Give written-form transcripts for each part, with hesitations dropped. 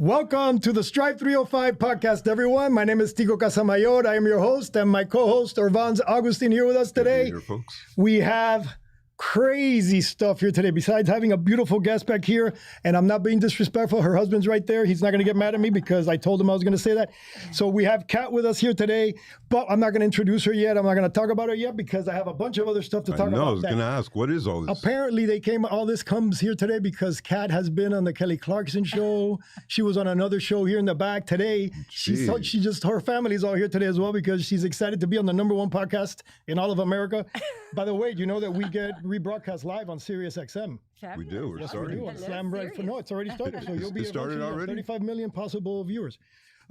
Welcome to the Strive305 podcast, everyone. My name is Tico Casamayor. I am your host, and my co-host, Irvans Augustin, here with us today. Here, folks. We have crazy stuff here today. Besides having a beautiful guest back here, and I'm not being disrespectful, her husband's right there. He's not going to get mad at me because I told him I was going to say that. So we have Kat with us here today, but I'm not going to introduce her yet. I'm not going to talk about her yet because I have a bunch of other stuff to talk about. I was going to ask, what is all this? Apparently, all this comes here today because Kat has been on the Kelly Clarkson show. She was on another show here in the back today. Her family's all here today as well because she's excited to be on the #1 podcast in all of America. By the way, you know that we get rebroadcast live on Sirius XM. We do. We're starting. On Slam Right for it's already started. So you'll be started already. 35 million possible viewers.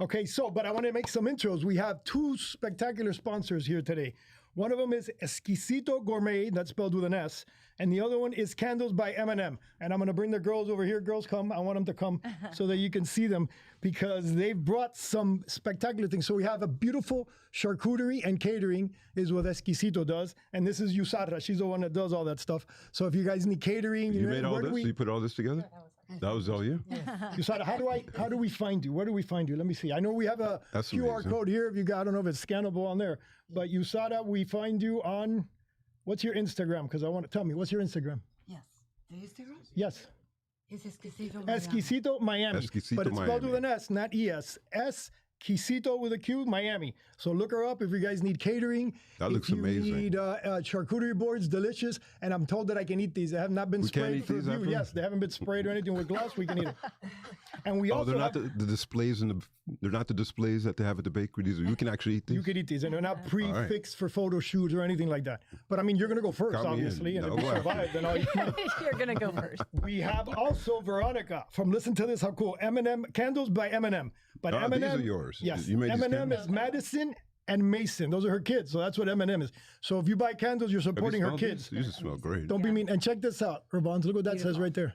Okay, but I want to make some intros. We have two spectacular sponsors here today. One of them is Exquisito Gourmet, that's spelled with an S, and the other one is Candles by M&M. And I'm going to bring the girls over here. Girls, come. I want them to come so that you can see them because they've brought some spectacular things. So we have a beautiful charcuterie and catering is what Exquisito does. And this is Yusara. She's the one that does all that stuff. So if you guys need catering. You made all this? You put all this together? That was all you? Yeah. Yusara, how do we find you? Where do we find you? Let me see. I know we have a QR code here. If you got, I don't know if it's scannable on there. But Yusara, we find you on, what's your Instagram? Because I want to tell me, what's your Instagram? Yes. The Instagram? Yes. It's Exquisito Miami. Exquisito Miami. But it's spelled with an S, not ES. Exquisito with a Q, Miami. So look her up if you guys need catering. That looks amazing. If you need charcuterie boards, delicious. And I'm told that I can eat these. They have not been sprayed for review. Yes, they haven't been sprayed or anything with gloss. We can eat them. And we also they're not the displays they're not the displays that they have at the bakery. You can actually eat these. You can eat these, and they're not prefixed for photo shoots or anything like that. But I mean, you're gonna go first, obviously, and if you survive, then I'll eat. You're gonna go first. We have also Veronica from Listen to This. How cool! M&M Candles by M&M. But M&M, these are yours. Yes, you made M&M is Madison and Mason. Those are her kids. So that's what M&M is. So if you buy candles, you're supporting her kids. These smell great. Don't be mean. And check this out, Irvans. Look what that says right there.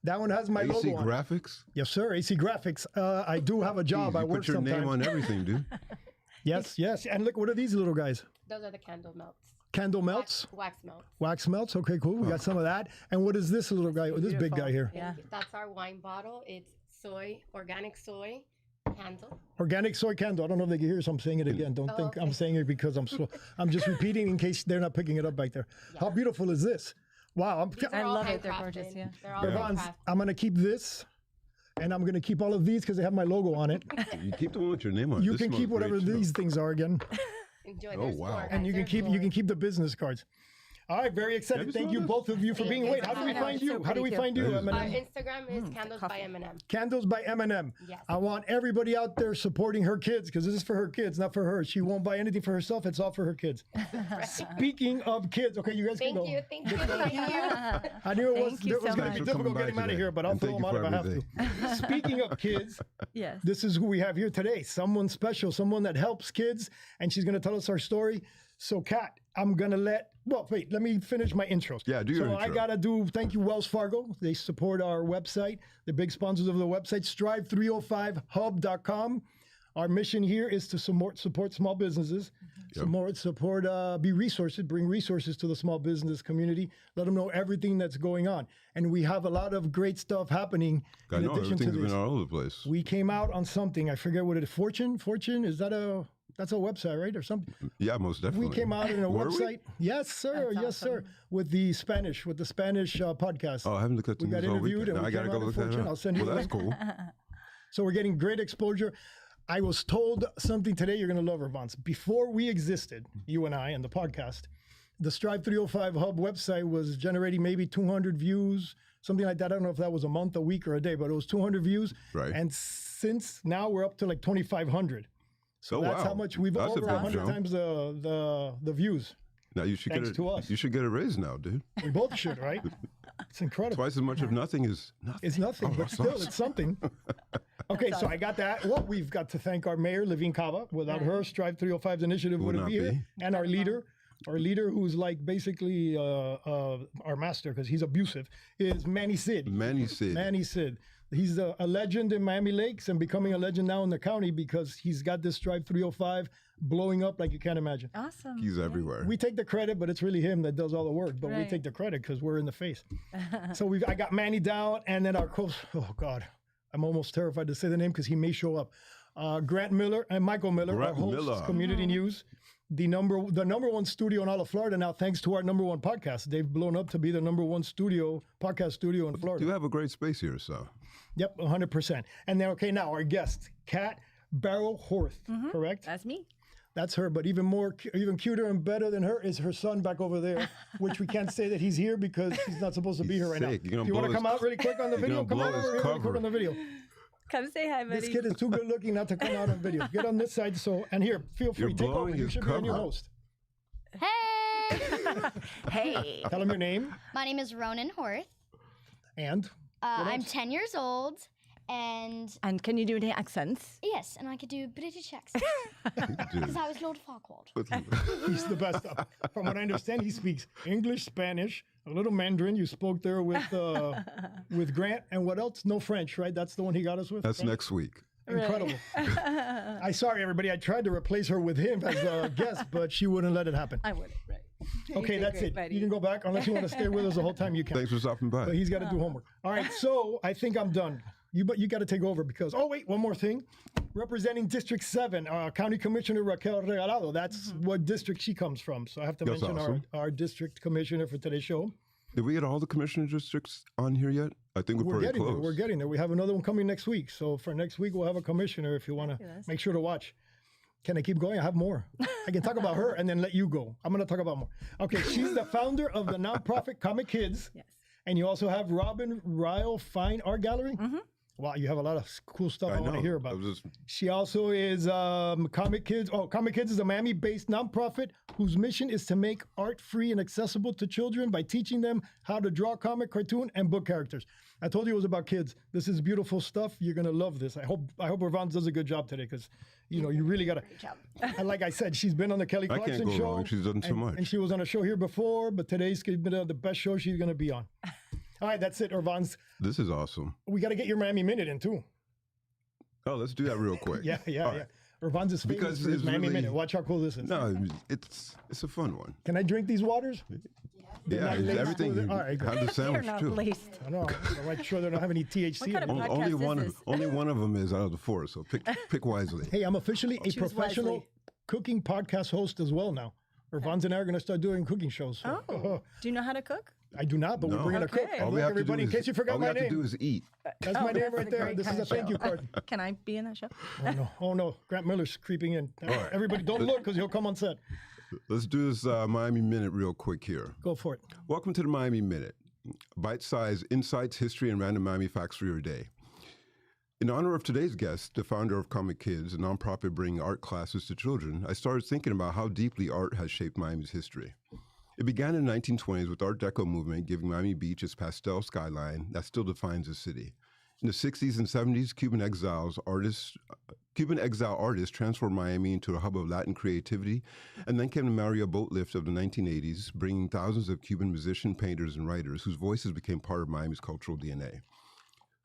That one has my logo on. AC Graphics? Yes, sir. AC Graphics. I do have a job. I work sometimes. Put your name on everything, dude. Yes. And look, what are these little guys? Those are the candle melts. Candle melts? Wax melts. Wax melts. Okay, cool. We got some of that. And what is this little guy? This big guy here? Yeah. That's our wine bottle. It's organic soy candle. Organic soy candle. I don't know if they can hear, so I'm saying it again. Don't think I'm saying it because I'm slow. I'm just repeating in case they're not picking it up back there. Yeah. How beautiful is this? Wow. I love it. They're gorgeous. Yeah. They're all handcrafted. I'm going to keep this, and I'm going to keep all of these because they have my logo on it. You keep the one with your name on it. You can keep whatever these things are again. Enjoy. Oh, wow. And you can keep the business cards. All right, very excited. Thank you, both of you, for being. Wait, how do we find you? How do we find you, M&M? Our Instagram is Candles by M&M. Candles by M&M. Yes. I want everybody out there supporting her kids because this is for her kids, not for her. She won't buy anything for herself. It's all for her kids. Speaking of kids, okay, you guys can go. Thank you. I knew it was going to be difficult getting out of here, but I'll throw them out if I have to. Speaking of kids, yes, this is who we have here today. Someone special, someone that helps kids, and she's going to tell us our story. So, Kat, I'm going to let me finish my intros. Yeah, do your intro. So I got to thank you, Wells Fargo. They support our website. The big sponsors of the website, Strive305hub.com. Our mission here is to support small businesses, bring resources to the small business community, let them know everything that's going on. And we have a lot of great stuff happening in addition to this. Been all over the place. We came out on something, I forget what it is, Fortune, is that that's a website, right, or something? Yeah, most definitely. We came out in a website. Yes, sir. Yes, sir. With the Spanish podcast. Oh, I haven't looked at the news all weekend. Now I got to go look at it. I'll send you. Well, that's cool. So we're getting great exposure. I was told something today you're going to love, Irvans. Before we existed, you and I, and the podcast, the Strive305 Hub website was generating maybe 200 views, something like that. I don't know if that was a month, a week, or a day, but it was 200 views. Right. And since now we're up to like 2,500. So that's how much we've over 100 times the views. Now you should Thanks get to us. You should get a raise now, dude. We both should, right? It's incredible. Twice as much of nothing is nothing. It's nothing, but still, it's something. Okay, so I got that. Well, we've got to thank our mayor, Levine Cava. Without her, Strive305's initiative wouldn't not be here. be. And our leader, who's like basically our master because he's abusive, is Manny Sid. Manny Sid. Manny Sid. He's a legend in Miami Lakes and becoming a legend now in the county because he's got this Strive305 blowing up like you can't imagine. Awesome. He's everywhere. We take the credit, but it's really him that does all the work. But we Right. take the credit because we're in the face. So I got Manny down, and then our coach. Oh God, I'm almost terrified to say the name because he may show up. Grant Miller and Michael Miller, Grant our hosts, Miller. Community News, the number one studio in all of Florida now, thanks to our number one podcast. They've blown up to be the number one podcast studio in Florida. You have a great space here, so. Yep, 100%. And then now our guest, Kat Barrow-Horth, correct? That's me. That's her, but even cuter and better than her is her son back over there, which we can't say that he's here because he's not supposed to be here right sick. now. You're gonna Do you want blow to come his- out really quick on the you're video? gonna Come blow on his over here really quick cover. on the video. Come say hi, buddy. This kid is too good looking not to come out on video. Get on this side. And here, feel free. You're Take over. blowing You his should be on your cover. host. Hey! Hey. Tell him your name My name is Ronan Horth. and I'm else? 10 years old, and And can you do any accents? yes, and I could do British accent because I was Lord Farquaad. he's the best. From what I understand, he speaks English, Spanish, a little Mandarin. You spoke there with Grant, and what else? No French, right? That's the one he got us with. That's French? next week. Incredible. Sorry, everybody. I tried to replace her with him as a guest, but she wouldn't let it happen. I would. Right. Okay, did that's great, it. buddy. You can go back unless you want to stay with us the whole time. You can. Thanks for stopping by. But he's got to do homework. All right, so I think I'm done. You got to take over because wait, one more thing. Representing District 7, County Commissioner Raquel Regalado. That's what district she comes from. So I have to That's mention awesome. our district commissioner for today's show. Did we get all the commissioner districts on here yet? I think we're pretty getting close. there. We're getting there. We have another one coming next week. So for next week, we'll have a commissioner if you want to Fabulous. make sure to watch. Can I keep going? I have more. I can talk about her and then let you go. I'm going to talk about more. Okay, she's the founder of the nonprofit Comic Kids. Yes. And you also have Robin Ryle Fine Art Gallery. Wow, you have a lot of cool stuff I want to hear about. She also is Comic Kids. Oh, Comic Kids is a Miami-based nonprofit whose mission is to make art free and accessible to children by teaching them how to draw comic, cartoon, and book characters. I told you it was about kids. This is beautiful stuff. You're gonna love this. I hope Irvans does a good job today because you really gotta. Great job. And like I said, she's been on the Kelly I can't Clarkson go show. wrong. She's done so much. And she was on a show here before, but today's gonna be the best show she's gonna be on. All right, that's it, Irvans. This is awesome. We got to get your Miami Minute in too. Oh, let's do that real quick. Yeah. All right. Irvans is famous Because for his it's Miami really- Minute. Watch how cool this is. No, it's a fun one. Can I drink these waters? They're Yeah, not laced everything. with it? All right, good. Have the They're sandwich not too. laced. I know. I'm not sure they don't have any THC. kind in of them. podcast Only this is? only one of them is out of the four, so pick wisely. Hey, I'm officially a Choose professional wisely. cooking podcast host as well now. Irvans and I are going to start doing cooking shows. So. Oh. Do you know how to cook? I do not, but No. we're bringing a cook. Okay. And All look, we have to do everybody, in is case you forgot all we my have to do name, is eat. that's my name that's right a there. great This is kind a of thank you show. card. Can I be in that show? Oh no, Grant Miller's creeping in. right. Everybody, don't look because he'll come on set. Let's do this Miami Minute real quick here. Go for it. Welcome to the Miami Minute. Bite-sized insights, history, and random Miami facts for your day. In honor of today's guest, the founder of Comic Kids, a nonprofit bringing art classes to children, I started thinking about how deeply art has shaped Miami's history. It began in the 1920s with Art Deco movement, giving Miami Beach its pastel skyline that still defines the city. In the 60s and 70s, Cuban exile artists transformed Miami into a hub of Latin creativity, and then came the Maria boat lift of the 1980s, bringing thousands of Cuban musicians, painters, and writers whose voices became part of Miami's cultural DNA.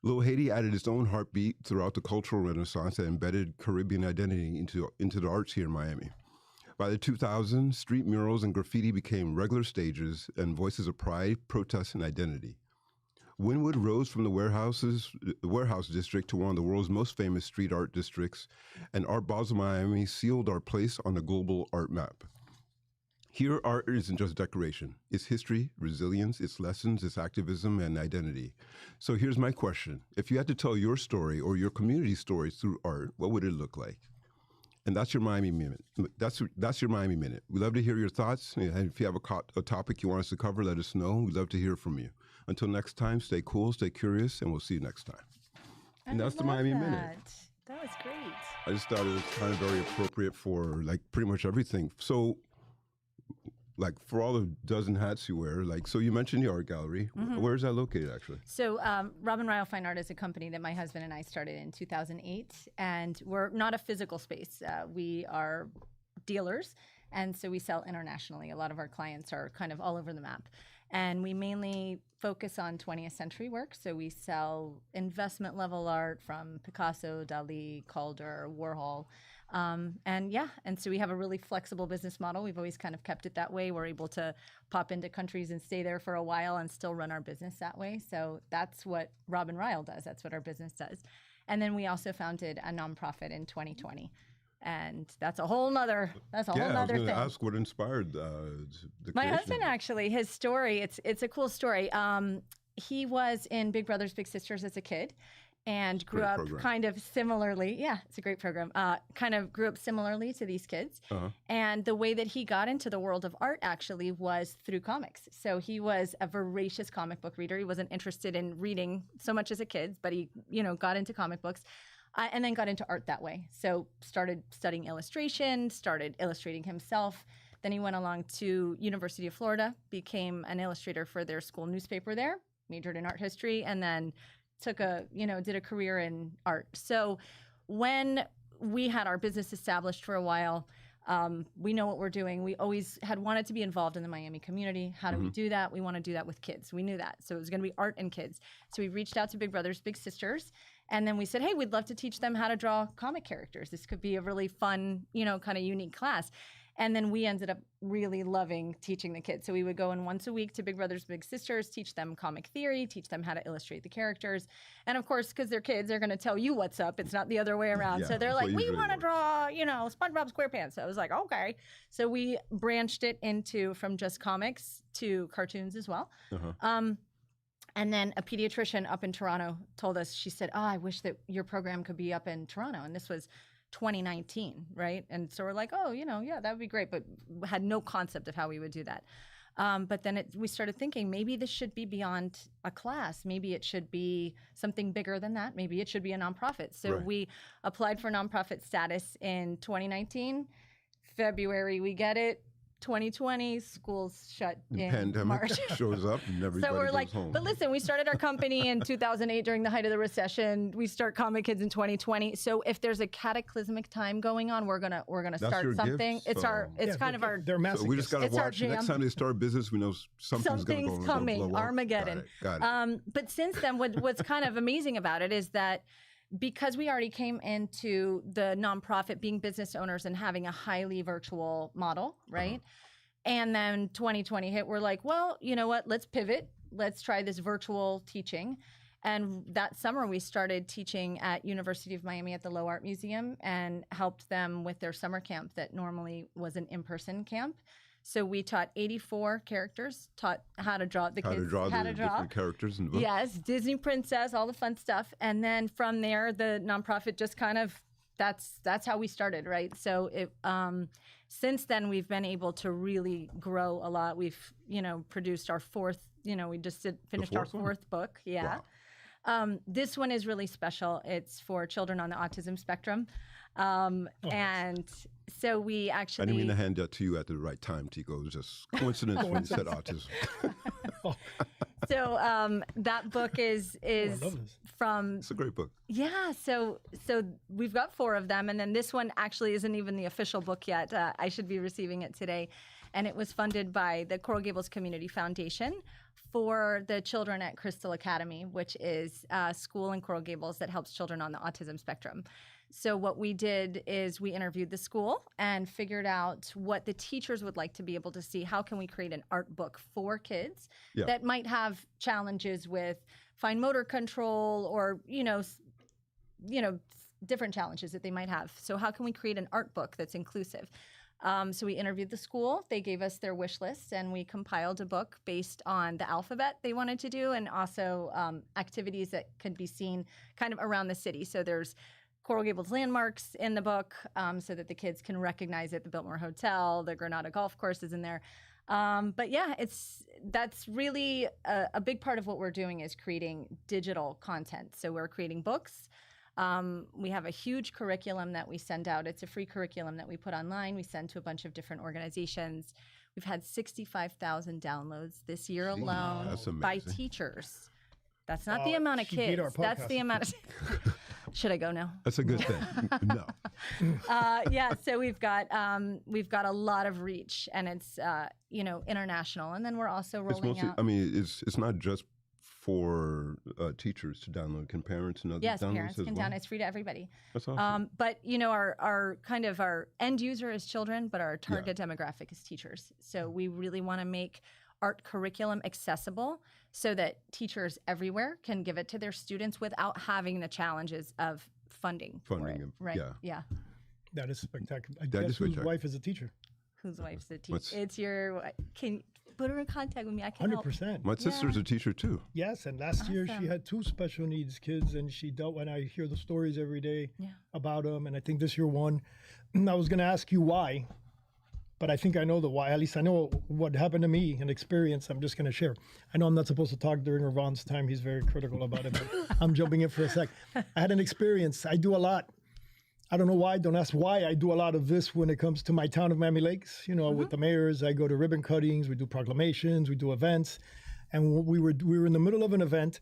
Little Haiti added its own heartbeat throughout the cultural renaissance that embedded Caribbean identity into the arts here in Miami. By the 2000s, street murals and graffiti became regular stages and voices of pride, protest, and identity. Wynwood rose from the warehouse district to one of the world's most famous street art districts, and Art Basel Miami sealed our place on the global art map. Here, art isn't just decoration. It's history, resilience, it's lessons, it's activism, and identity. So here's my question. If you had to tell your story or your community's stories through art, what would it look like? And that's your Miami Minute. That's your Miami Minute. We'd love to hear your thoughts. And if you have a topic you want us to cover, let us know. We'd love to hear from you. Until next time, stay cool, stay curious, and we'll see you next time. And that's the Miami Minute. That was great. I just thought it was kind of very appropriate for like pretty much everything. So like for all the dozen hats you wear, like, so you mentioned the art gallery. Where is that located actually? So Robin Ryle Fine Art is a company that my husband and I started in 2008, and we're not a physical space. We are dealers, and so we sell internationally. A lot of our clients are kind of all over the map. And we mainly focus on 20th century work. So we sell investment level art from Picasso, Dali, Calder, Warhol. And so we have a really flexible business model. We've always kind of kept it that way. We're able to pop into countries and stay there for a while and still run our business that way. So that's what Robin Ryle does. That's what our business does. And then we also founded a nonprofit in 2020. And that's a whole nother I was thing. going to ask what inspired the My creation husband, of it. actually, his story, it's a cool story. He was in Big Brothers Big Sisters as a kid and grew Great up program. kind of similarly. Yeah, it's a great program. Kind of grew up similarly to these kids. And the way that he got into the world of art actually was through comics. So he was a voracious comic book reader. He wasn't interested in reading so much as a kid, but he, got into comic books. And then got into art that way. So started studying illustration, started illustrating himself. Then he went along to University of Florida, became an illustrator for their school newspaper there, majored in art history, and then did a career in art. So when we had our business established for a while, we know what we're doing. We always had wanted to be involved in the Miami community. How do we do that? We want to do that with kids. We knew that. So it was going to be art and kids. So we reached out to Big Brothers Big Sisters. And then we said, hey, we'd love to teach them how to draw comic characters. This could be a really fun, kind of unique class. And then we ended up really loving teaching the kids. So we would go in once a week to Big Brothers Big Sisters, teach them comic theory, teach them how to illustrate the characters. And of course, because they're kids, they're going to tell you what's up. It's not the other way around. Yeah, so they're that's like, what we usually want to works. draw, SpongeBob SquarePants. So I was like, okay. So we branched it from just comics to cartoons as well. And then a pediatrician up in Toronto told us, she said, I wish that your program could be up in Toronto. And this was 2019, right? And so we're like, yeah, that would be great, but had no concept of how we would do that. But then we started thinking, maybe this should be beyond a class. Maybe it should be something bigger than that. Maybe it should be a nonprofit. So we applied for nonprofit status in 2019. February, we get it. 2020, schools shut in Pandemic March. shows up and everybody So we're goes like, home. but listen, we started our company in 2008 during the height of the recession. We start Comic Kids in 2020. So if there's a cataclysmic time going on, we're gonna That's start your something. gift, It's so- kind of our They're massive. So we just got to It's our watch. Next jam. time they start business, we know something's going to go. coming, blow up. Armageddon. Got it. But since then, what's kind of amazing about it is that because we already came into the nonprofit being business owners and having a highly virtual model, right? And then 2020 hit, we're like, well, you know what? Let's pivot. Let's try this virtual teaching. And that summer, we started teaching at University of Miami at the Low Art Museum and helped them with their summer camp that normally was an in-person camp. So we taught 84 characters, taught how to draw the How kids, to draw the different characters in the book. Yes, Disney princess, all the fun stuff. And then from there, the nonprofit just kind of, that's how we started, right? So since then, we've been able to really grow a lot. We've, produced our fourth, we just finished our fourth one? fourth book. Yeah. Wow. This one is really special. It's for children on the autism spectrum. And so we actually... I didn't mean to hand that to you at the right time, Tico. It was just coincidence when you said autism. So that book is love this. from... It's a great book. Yeah, so we've got 4 of them, and then this one actually isn't even the official book yet. I should be receiving it today, and it was funded by the Coral Gables Community Foundation for the children at Crystal Academy, which is a school in Coral Gables that helps children on the autism spectrum. So what we did is we interviewed the school and figured out what the teachers would like to be able to see. How can we create an art book for kids that might have challenges with fine motor control or, different challenges that they might have. So how can we create an art book that's inclusive? So we interviewed the school. They gave us their wish list, and we compiled a book based on the alphabet they wanted to do and also activities that could be seen kind of around the city. So there's Coral Gables landmarks in the book so that the kids can recognize it. The Biltmore Hotel, the Granada Golf Course is in there. But yeah, that's really a big part of what we're doing is creating digital content. So we're creating books. We have a huge curriculum that we send out. It's a free curriculum that we put online. We send to a bunch of different organizations. We've had 65,000 downloads this year alone That's by amazing. teachers. That's not the amount of she beat our kids. That's the podcast. amount of. Should I go now? That's a good thing. No. Yeah, so we've got a lot of reach, and it's international, and then we're also It's rolling mostly, out. I mean, it's not just for teachers to download. Can parents and others Yes, download parents as can well? download. It's free to everybody. That's awesome. But our kind of our end user is children, but our target demographic is teachers. So we really want to make art curriculum accessible so that teachers everywhere can give it to their students without having the challenges of funding. for Funding it, of- right? yeah. Yeah. That is spectacular. I That guess is whose spectacular. wife is a teacher. Whose wife's the What's- teacher? It's your. Can put her in contact with me. I can help. 100%. My sister's a teacher too. Yes, and last year she Awesome. had 2 special needs kids, and she dealt. And I hear the stories every day Yeah. about them, and I think this year one. I was going to ask you why, but I think I know the why. At least I know what happened to me, an experience. I'm just going to share. I know I'm not supposed to talk during Irvan's time. He's very critical about it, but I'm jumping in for a sec. I had an experience. I do a lot. I don't know why. Don't ask why. I do a lot of this when it comes to my town of Miami Lakes. You know, with the mayors, I go to ribbon cuttings. We do proclamations. We do events. And we were in the middle of an event,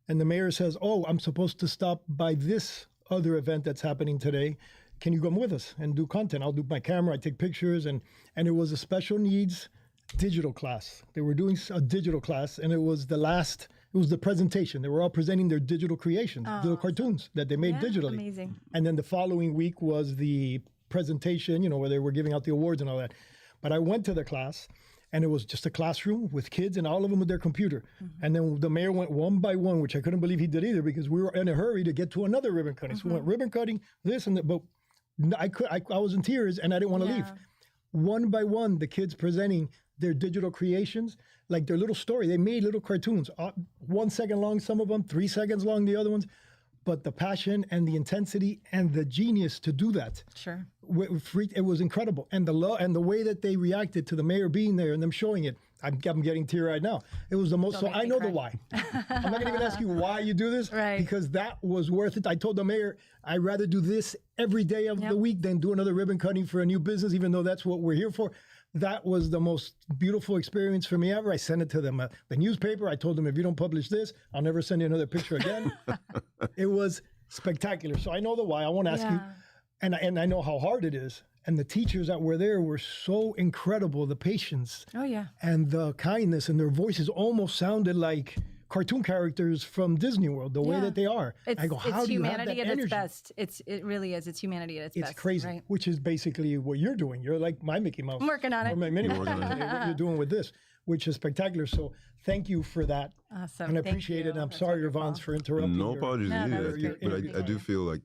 and the mayor says, "Oh, I'm supposed to stop by this other event that's happening today. Can you come with us and do content? I'll do my camera. I take pictures." And it was a special needs digital class. They were doing a digital class, and it was the presentation. They were all presenting their digital creations, the cartoons that they made Yeah, digitally. amazing. And then the following week was the presentation, where they were giving out the awards and all that. But I went to the class, and it was just a classroom with kids and all of them with their computer. And then the mayor went one by one, which I couldn't believe he did either, because we were in a hurry to get to another ribbon cutting. So we went ribbon cutting, this and that, but I was in tears and I didn't want to leave. One by one, the kids presenting their digital creations, like their little story. They made little cartoons, 1 second long, some of them, 3 seconds long, the other ones. But the passion and the intensity and the genius to do that, Sure. it was incredible. And the love and the way that they reacted to the mayor being there and them showing it, I'm getting teary-eyed now. It was the most. So make I me know cry. the why. I'm not gonna even ask you why you do this, Right. because that was worth it. I told the mayor I'd rather do this every day of the week than do another ribbon cutting for a new business, even though that's what we're here for. That was the most beautiful experience for me ever. I sent it to them, the newspaper. I told them, if you don't publish this, I'll never send you another picture again. It was spectacular. So I know the why. I won't ask you. And I know how hard it is. And the teachers that were there were so incredible. The patience Oh yeah. and the kindness, and their voices almost sounded like cartoon characters from Disney World, the way that they are. It's, I go, how it's do you have humanity that at energy? its best. It really is. It's humanity at its It's best. crazy, Right? which is basically what you're doing. You're like my Mickey Mouse. I'm working on it. Or my Minnie You're Mouse. working on it. What you're doing with this, which is spectacular. So thank you for that. Awesome. And I Thank appreciate it. you. And I'm That's sorry, wonderful. Irvans, for interrupting. No your- apologies No, that either. was great. But Thank I do you. feel like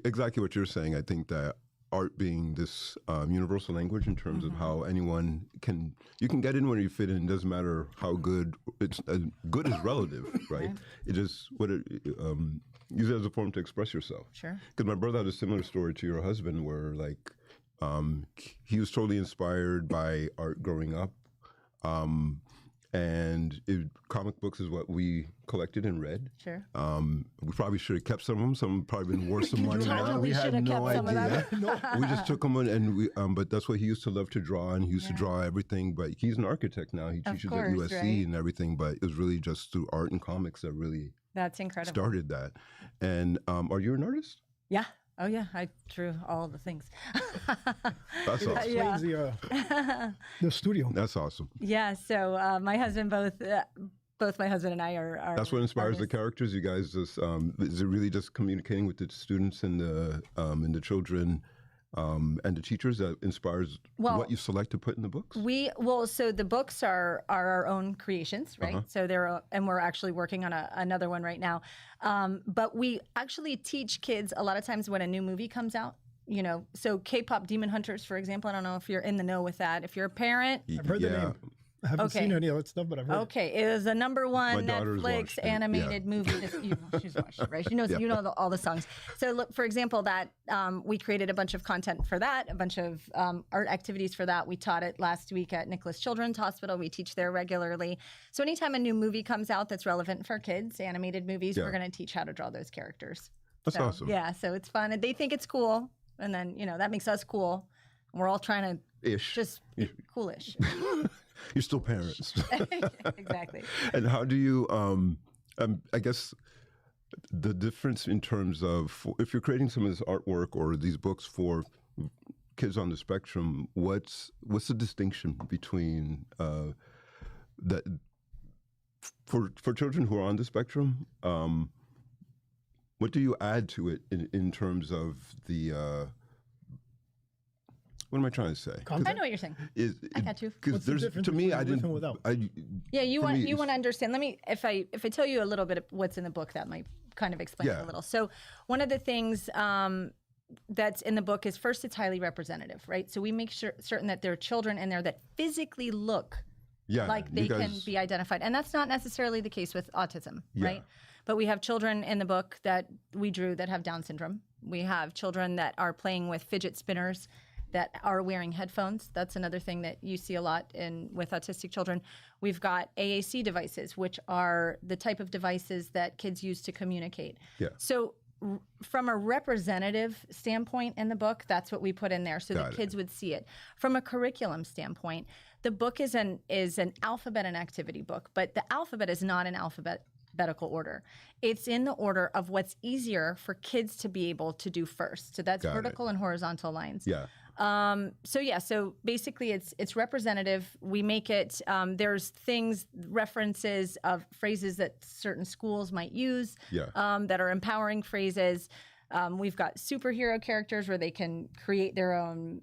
exactly what you're saying. I think that art being this universal language in terms of how anyone you can get in when you fit in. It doesn't matter how good it's. Good is relative, right? It just use it as a form to express yourself. Sure. Because my brother had a similar story to your husband, where he was totally inspired by art growing up. And comic books is what we collected and read. Sure. We probably should have kept some of them. Some probably been worth some money. imagine Now. we We should had have no kept some of idea. them? We just took them and we. But that's what he used to love to draw, and he used to draw everything. But he's an architect now. He teaches course, at USC right? and everything. But it was really just through art and comics that really That's incredible. started that. And are you an artist? Yeah. Oh yeah. I drew all the things. That's awesome. Yeah. Explains the studio. That's awesome. Yeah. So my husband, both my husband and I are. That's what inspires the artists. characters. You guys just is it really just communicating with the students and the children and the teachers that inspires what you select to put in the books? So the books are our own creations, right? So and we're actually working on another one right now. But we actually teach kids a lot of times when a new movie comes out. So K-pop Demon Hunters, for example. I don't know if you're in the know with that. If you're a parent, I've heard the name. I haven't Okay. seen any of that stuff, but I've heard. Okay, it was the number one My daughter's Netflix watched it, animated movie. She's watched it, right? She knows, you know, all the songs. So, look, for example, that we created a bunch of content for that, a bunch of art activities for that. We taught it last week at Nicholas Children's Hospital. We teach there regularly. So, anytime a new movie comes out that's relevant for kids, animated movies, we're going to teach how to draw those characters. That's So, awesome. Yeah, so it's fun, and they think it's cool, and then that makes us cool. We're all trying to Ish. just be coolish. You're still parents. Exactly. And how do you, I guess, the difference in terms of if you're creating some of this artwork or these books for kids on the spectrum, what's the distinction between that for children who are on the spectrum? What do you add to it in terms of the what am I trying to say? Content? I know what you're saying. I got you. Because What's the there's difference to me, between I with and didn't. without? Yeah, you for want me, to understand. Let me, if I tell you a little bit of what's in the book, that might kind of explain it Yeah. a little. So one of the things that's in the book is, first, it's highly representative, right? So we make certain that there are children in there that physically look like they can be identified, and that's not necessarily the case with autism, right? But we have children in the book that we drew that have Down syndrome. We have children that are playing with fidget spinners, that are wearing headphones. That's another thing that you see a lot with autistic children. We've got AAC devices, which are the type of devices that kids use to communicate. Yeah. So from a representative standpoint in the book, that's what we put in there so that kids would see it. From a curriculum standpoint, the book is an alphabet and activity book, but the alphabet is not in alphabetical order. It's in the order of what's easier for kids to be able to do first. So that's vertical and horizontal lines. Yeah. So basically it's representative. We make it, there's references of phrases that certain schools might use that are empowering phrases. We've got superhero characters where they can create their own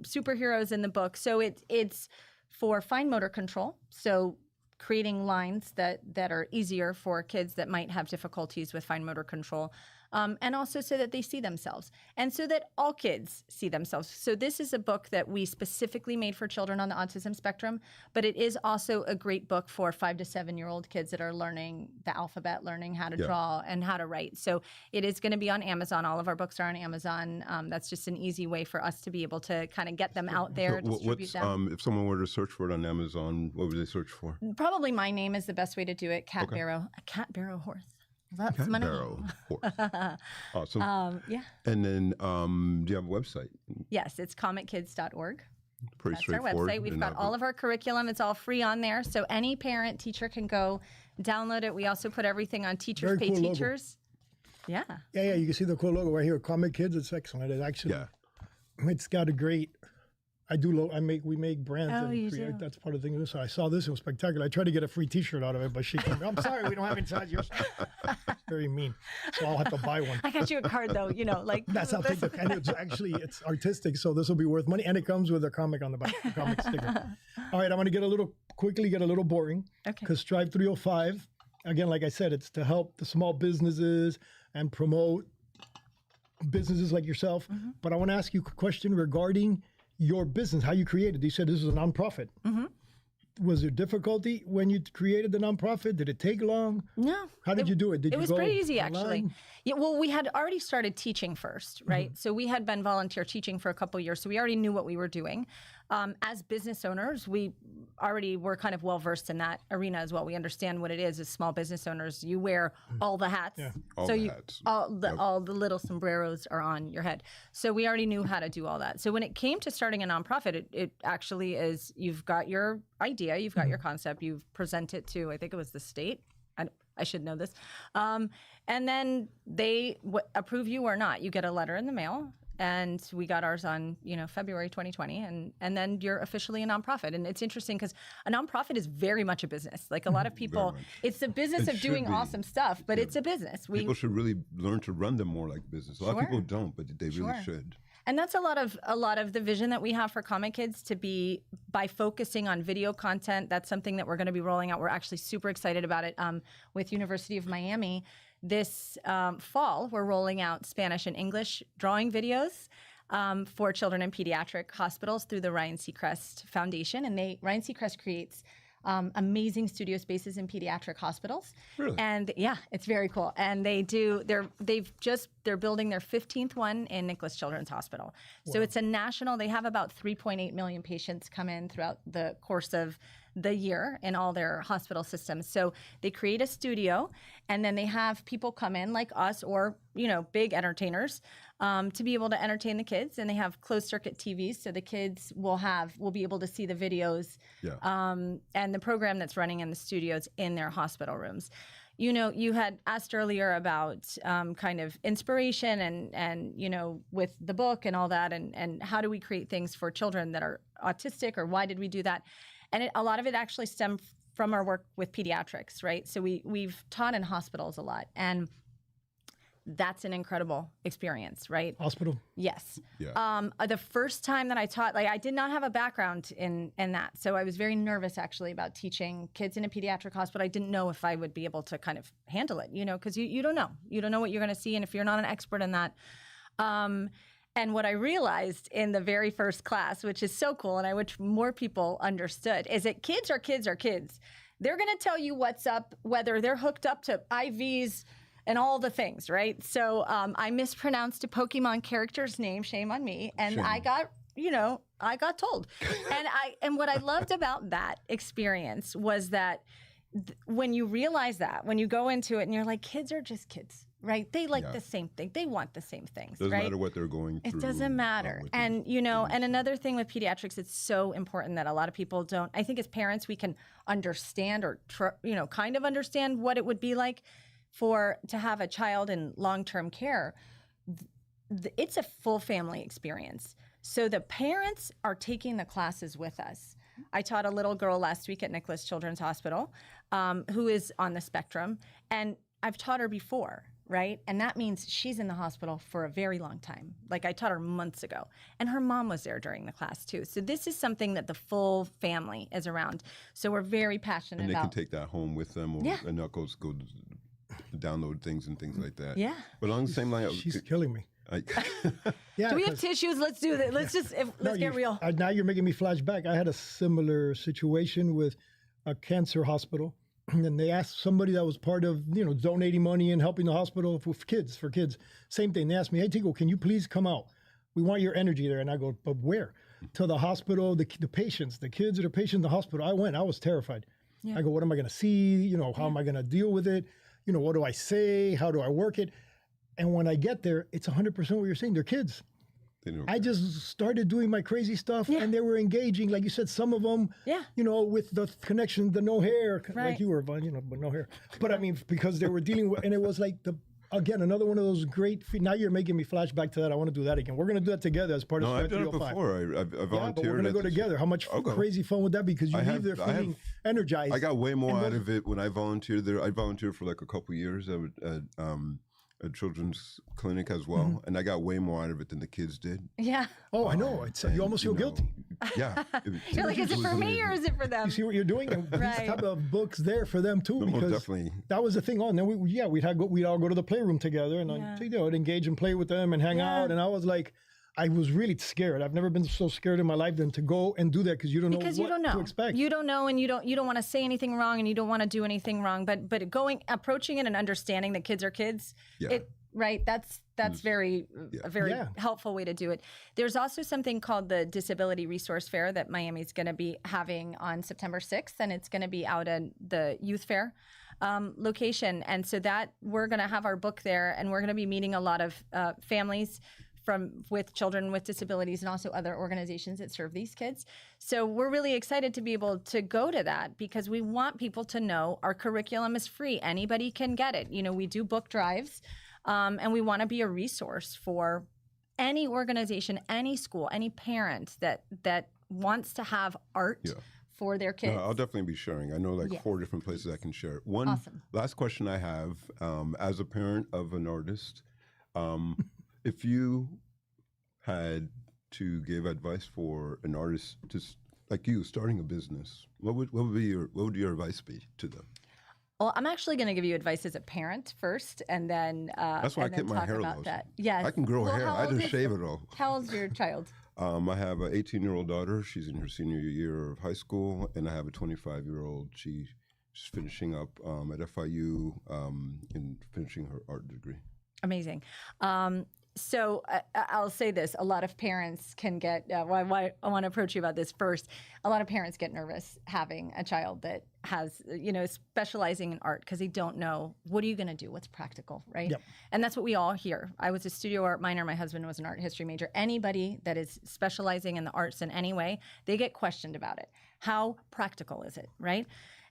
superheroes in the book. So it's for fine motor control. So creating lines that are easier for kids that might have difficulties with fine motor control. And also so that they see themselves and so that all kids see themselves. So this is a book that we specifically made for children on the autism spectrum, but it is also a great book for 5 to 7-year-old kids that are learning the alphabet, learning how to draw and how to write. So it is going to be on Amazon. All of our books are on Amazon. That's just an easy way for us to be able to kind of get them out there, distribute them. If someone were to search for it on Amazon, what would they search for? Probably my name is the best way to do it, Kat Barrow-Horth. That's Kat my name. Barrow-Horth. Awesome. Yeah. And then, do you have a website? Yes, it's comickids.org. Pretty That's our straightforward. website. We've got all of our curriculum. It's all free on there. So any parent, teacher can go download it. We also put everything on Teachers Very Pay cool logo. Teachers. Yeah. Yeah, you can see the cool logo right here. Comic Kids, it's excellent. It actually, it's got a great. We make brands. Oh, and you create, do. that's part of the thing. So I saw this, it was spectacular. I tried to get a free T-shirt out of it, but she told me, I'm sorry, we don't have inside your stuff. Very mean. So I'll have to buy one. I got you a card though, like. That's how and it's artistic, so this will be worth money. And it comes with a comic on the back, a comic sticker. All right, I'm going to get a little boring. Okay. Because Strive305, again, like I said, it's to help the small businesses and promote businesses like yourself. Mm-hmm. But I want to ask you a question regarding your business, how you created. You said this is a nonprofit. Mm-hmm. Was there difficulty when you created the nonprofit? Did it take long? No. How did you do it? Did It you was go pretty easy, actually. online? Yeah, well, we had already started teaching first, right? Mm-hmm. So we had been volunteer teaching for a couple of years, so we already knew what we were doing. As business owners, we already were kind of well versed in that arena as well. We understand what it is as small business owners. You wear all the hats, All the hats. all the little sombreros are on your head. So we already knew how to do all that. So when it came to starting a nonprofit, it actually is, you've got your idea, you've got your concept, you've present it to, I think it was the state. I should know this. And then they approve you or not. You get a letter in the mail. And we got ours on, February 2020, and then you're officially a nonprofit. And it's interesting because a nonprofit is very much a business. Like a lot of people, it's the business of doing awesome stuff, but it's a business. People should really learn to run them more like business. A lot of people don't, but they really should. And that's a lot of the vision that we have for Comic Kids, to be, by focusing on video content. That's something that we're going to be rolling out. We're actually super excited about it with University of Miami. This fall, we're rolling out Spanish and English drawing videos for children in pediatric hospitals through the Ryan Seacrest Foundation. And Ryan Seacrest creates amazing studio spaces in pediatric hospitals. Really? And yeah, it's very cool. And they're building their 15th one in Nicholas Children's Hospital. Wow. So it's a national, they have about 3.8 million patients come in throughout the course of the year in all their hospital systems. So they create a studio, and then they have people come in like us or, big entertainers to be able to entertain the kids. And they have closed circuit TVs, so the kids will be able to see the videos and the program that's running in the studios in their hospital rooms. You had asked earlier about kind of inspiration and with the book and all that, and how do we create things for children that are autistic, or why did we do that? And a lot of it actually stemmed from our work with pediatrics, right? So we've taught in hospitals a lot, and that's an incredible experience, right? Hospital? Yes. Yeah. The first time that I taught, I did not have a background in that. So I was very nervous actually about teaching kids in a pediatric hospital. I didn't know if I would be able to kind of handle it, because you don't know. You don't know what you're going to see, and if you're not an expert in that. And what I realized in the very first class, which is so cool, and I wish more people understood, is that kids are kids are kids. They're going to tell you what's up, whether they're hooked up to IVs and all the things, right? So I mispronounced a Pokemon character's name, shame on me, and Shame. I got told. And what I loved about that experience was that when you realize that, when you go into it and you're like, kids are just kids. Right? They like the same thing. They want the same things. Doesn't right? matter what they're going through. It doesn't matter. And, and another thing with pediatrics, it's so important that a lot of people don't. I think as parents, we can understand or, kind of understand what it would be like to have a child in long-term care. It's a full family experience. So the parents are taking the classes with us. I taught a little girl last week at Nicholas Children's Hospital who is on the spectrum, and I've taught her before. Right? And that means she's in the hospital for a very long time. Like I taught her months ago. And her mom was there during the class too. So this is something that the full family is around. So we're very passionate about. And they can take that home with them, or and not go download things and things like that. Yeah. But along the same line, She's killing me. Do we have tissues? Let's do that. Let's get real. Now you're making me flash back. I had a similar situation with a cancer hospital. And they asked somebody that was part of, donating money and helping the hospital for kids. Same thing. They asked me, hey, Tico, can you please come out? We want your energy there. And I go, but where? To the hospital, the patients, the kids that are patients in the hospital. I went. I was terrified. Yeah. I go, what am I going to see? How am I going to deal with it? What do I say? How do I work it? And when I get there, it's 100% what you're saying. They're kids. I just started doing my crazy stuff, and they were engaging. Like you said, some of them, with the connection, the no hair, like you were, but no hair. But I mean, because they were dealing with, and it was like again, another one of those great. Now you're making me flash back to that. I want to do that again. We're going to do that together as part of Strive305. I've done it before. I volunteered. Yeah, but we're going to go together. How much crazy fun would that be? Because you leave there feeling energized. I got way more out of it when I volunteered there. I volunteered for like a couple years at a children's clinic as well, and I got way more out of it than the kids did. Yeah. Oh, I know. You almost feel guilty. Yeah. You're like, is it for me or is it for them? You see what you're doing? And these type of books there for them too, because definitely. That was the thing. And then we'd all go to the playroom together, and I'd engage and play with them and hang out. And I was like, I was really scared. I've never been so scared in my life than to go and do that because you don't know what to expect. You don't know, and you don't want to say anything wrong, and you don't want to do anything wrong. But approaching it and understanding that kids are kids. Yeah. That's very a very helpful way to do it. There's also something called the Disability Resource Fair that Miami's going to be having on September 6th, and it's going to be out at the Youth Fair location. And so that we're going to have our book there, and we're going to be meeting a lot of families with children with disabilities and also other organizations that serve these kids. So we're really excited to be able to go to that because we want people to know our curriculum is free. Anybody can get it. We do book drives, and we want to be a resource for any organization, any school, any parent that wants to have art for their kids. No, I'll definitely be sharing. I know 4 different places I can share it. One last question I have, as a parent of an artist, if you had to give advice for an artist like you starting a business, what would your advice be to them? Well, I'm actually going to give you advice as a parent first, and then that's why I keep my hair low. That. Yes, I can grow hair. I just shave it all. How old's your child? I have an 18-year-old daughter. She's in her senior year of high school, and I have a 25-year-old. She's finishing up at FIU and finishing her art degree. Amazing. So I'll say this: a lot of parents can get. Why I want to approach you about this first. A lot of parents get nervous having a child that has, specializing in art because they don't know what are you going to do, what's practical, right? Yep. And that's what we all hear. I was a studio art minor. My husband was an art history major. Anybody that is specializing in the arts in any way, they get questioned about it. How practical is it, right?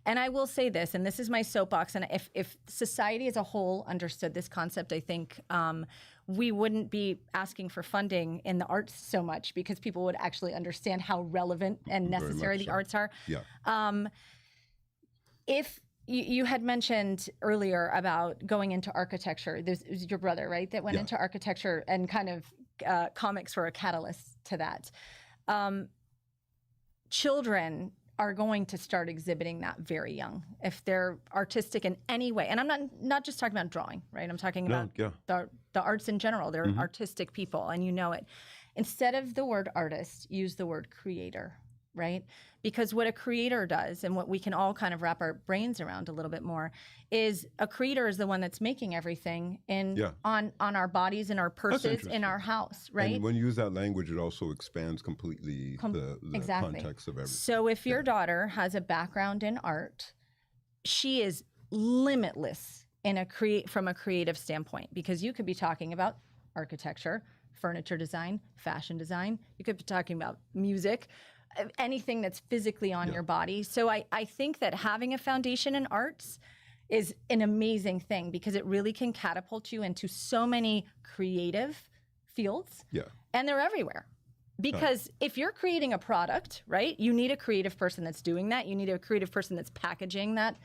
And I will say this, and this is my soapbox, and if society as a whole understood this concept, I think we wouldn't be asking for funding in the arts so much because people would actually understand how relevant and necessary the arts are. Yeah. If you had mentioned earlier about going into architecture, it was your brother, right, that went into architecture, and kind of comics were a catalyst to that. Children are going to start exhibiting that very young if they're artistic in any way. And I'm not just talking about drawing, right? I'm talking about the arts in general. They're artistic people, and you know it. Instead of the word artist, use the word creator, right? Because what a creator does, and what we can all kind of wrap our brains around a little bit more, is a creator is the one that's making everything on our bodies, in our purses, in our house, right? And when you use that language, it also expands completely the context of everything. So if your daughter has a background in art, she is limitless from a creative standpoint, because you could be talking about architecture, furniture design, fashion design. You could be talking about music, anything that's physically on your body. So I think that having a foundation in arts is an amazing thing, because it really can catapult you into so many creative fields. Yeah. And they're everywhere. Because if you're creating a product, right, you need a creative person that's doing that. You need a creative person that's packaging that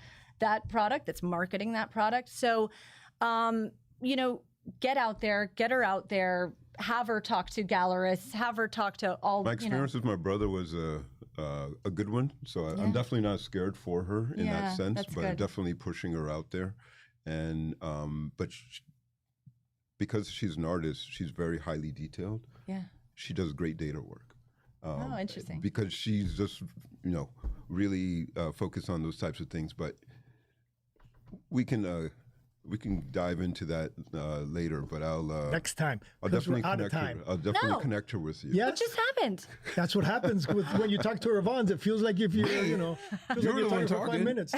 product, that's marketing that product. So, get out there, get her out there, have her talk to gallerists, have her talk to all. My experience with my brother was a good one, so I'm definitely not scared for her in that sense, but I'm definitely pushing her out there. And because she's an artist, she's very highly detailed. Yeah, she does great data work. Interesting. Because she's just really focused on those types of things, but we can dive into that later, but I'll next time. I'll definitely connect her. I'll definitely connect her with you. Yes. What just happened? That's what happens when you talk to Irvans. It feels like if you're're the one talking for 5 minutes.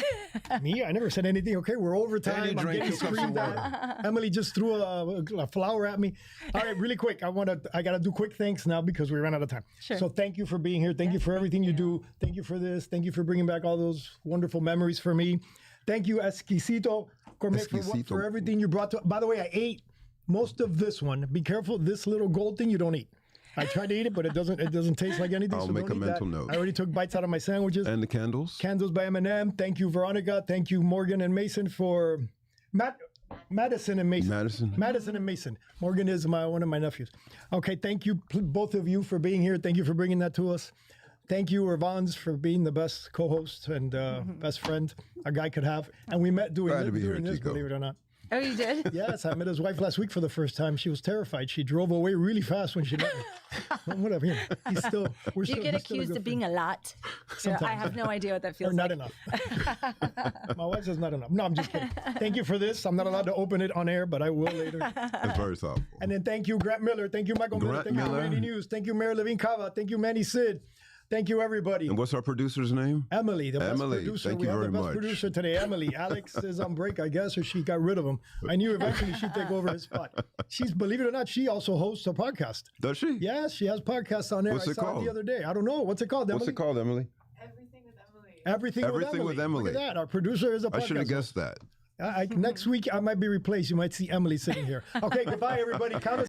Me, I never said anything. Okay, we're over time. I'm getting screamed at. Emily just threw a flower at me. All right, really quick. I gotta do quick thanks now because we ran out of time. Sure. So thank you for being here. Thank you for everything you do. Thank you for this. Thank you for bringing back all those wonderful memories for me. Thank you, Exquisito Gourmet, for everything you brought to. By the way, I ate most of this one. Be careful, this little gold thing you don't eat. I tried to eat it, but it doesn't taste like anything. I'll make a mental note. I already took bites out of my sandwiches. And the candles. Candles by M&M. Thank you, Veronica. Thank you, Morgan and Mason, for Madison and Mason. Madison and Mason. Morgan is one of my nephews. Okay, thank you, both of you, for being here. Thank you for bringing that to us. Thank you, Irvans, for being the best co-host and best friend a guy could have. And we met doing this, believe it or not. Oh, you did? Yes, I met his wife last week for the first time. She was terrified. She drove away really fast when she met me. Well, whatever. He's still. You get accused of being a lot. Sometimes. I have no idea what that feels like. Or not enough. My wife says not enough. No, I'm just kidding. Thank you for this. I'm not allowed to open it on air, but I will later. That's very thoughtful. And then thank you, Grant Miller. Thank you, Michael Miller. Thank you, Randy News. Thank you, Mary Levine Cava. Thank you, Manny Sid. Thank you, everybody. And what's our producer's name? Emily, the best producer. Thank you very much. We have the best producer today, Emily. Alex is on break, I guess, or she got rid of him. I knew eventually she'd take over his spot. Believe it or not, she also hosts a podcast. Does she? Yes, she has podcasts on there. What's it called? The other day. I don't know. What's it called, Emily? What's it called, Emily? Everything with Emily. Everything with Emily. Look at that. Our producer is a podcast. I should have guessed that. Next week, I might be replaced. You might see Emily sitting here. Okay, goodbye, everybody.